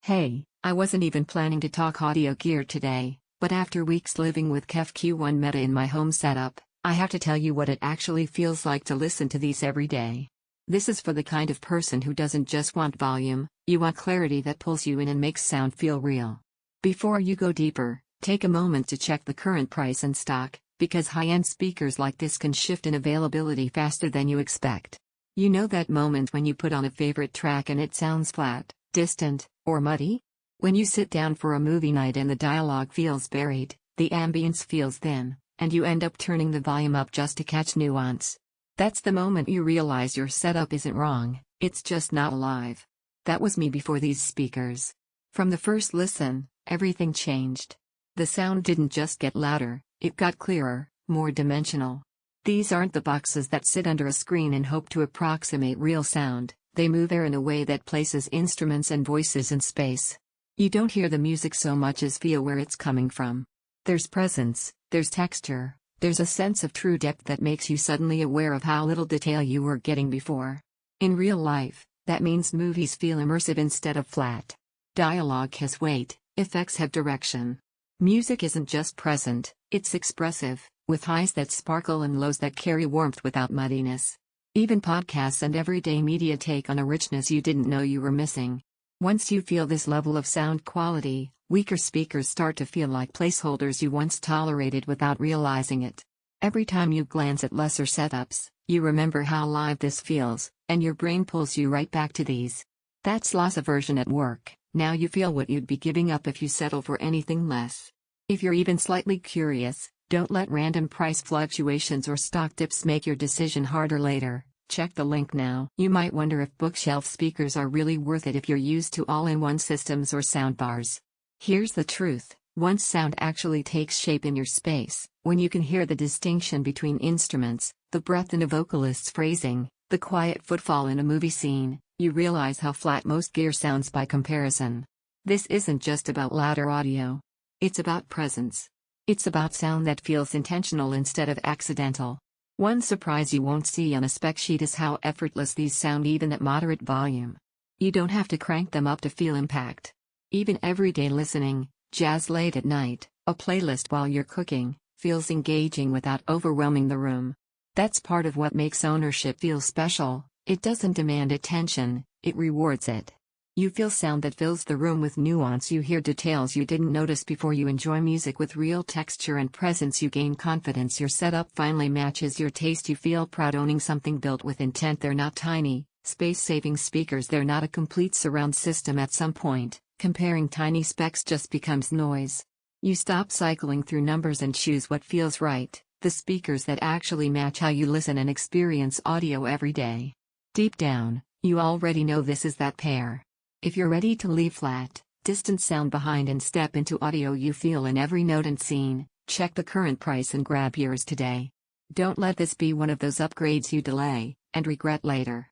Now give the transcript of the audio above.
Hey, I wasn't even planning to talk audio gear today, but after weeks living with KEF Q1 Meta in my home setup, I have to tell you what it actually feels like to listen to these every day. This is for the kind of person who doesn't just want volume, you want clarity that pulls you in and makes sound feel real. Before you go deeper, take a moment to check the current price and stock, because high-end speakers like this can shift in availability faster than you expect. You know that moment when you put on a favorite track and it sounds flat, distant, or muddy? When you sit down for a movie night and the dialogue feels buried, the ambience feels thin, and you end up turning the volume up just to catch nuance. That's the moment you realize your setup isn't wrong, it's just not alive. That was me before these speakers. From the first listen, everything changed. The sound didn't just get louder, it got clearer, more dimensional. These aren't the boxes that sit under a screen and hope to approximate real sound. They move air in a way that places instruments and voices in space. You don't hear the music so much as feel where it's coming from. There's presence, there's texture, there's a sense of true depth that makes you suddenly aware of how little detail you were getting before. In real life, that means movies feel immersive instead of flat. Dialogue has weight, effects have direction. Music isn't just present, it's expressive, with highs that sparkle and lows that carry warmth without muddiness. Even podcasts and everyday media take on a richness you didn't know you were missing. Once you feel this level of sound quality, weaker speakers start to feel like placeholders you once tolerated without realizing it. Every time you glance at lesser setups, you remember how live this feels, and your brain pulls you right back to these. That's loss aversion at work. Now you feel what you'd be giving up if you settle for anything less. If you're even slightly curious, don't let random price fluctuations or stock dips make your decision harder later. Check the link now. You might wonder if bookshelf speakers are really worth it if you're used to all-in-one systems or soundbars. Here's the truth: once sound actually takes shape in your space, when you can hear the distinction between instruments, the breath in a vocalist's phrasing, the quiet footfall in a movie scene, you realize how flat most gear sounds by comparison. This isn't just about louder audio. It's about presence. It's about sound that feels intentional instead of accidental. One surprise you won't see on a spec sheet is how effortless these sound even at moderate volume. You don't have to crank them up to feel impact. Even everyday listening, jazz late at night, a playlist while you're cooking, feels engaging without overwhelming the room. That's part of what makes ownership feel special. It doesn't demand attention, it rewards it. You feel sound that fills the room with nuance, you hear details you didn't notice before, you enjoy music with real texture and presence, you gain confidence, your setup finally matches your taste, you feel proud owning something built with intent. They're not tiny, space-saving speakers, they're not a complete surround system. At some point, comparing tiny specs just becomes noise. You stop cycling through numbers and choose what feels right, the speakers that actually match how you listen and experience audio every day. Deep down, you already know this is that pair. If you're ready to leave flat, distant sound behind and step into audio you feel in every note and scene, check the current price and grab yours today. Don't let this be one of those upgrades you delay and regret later.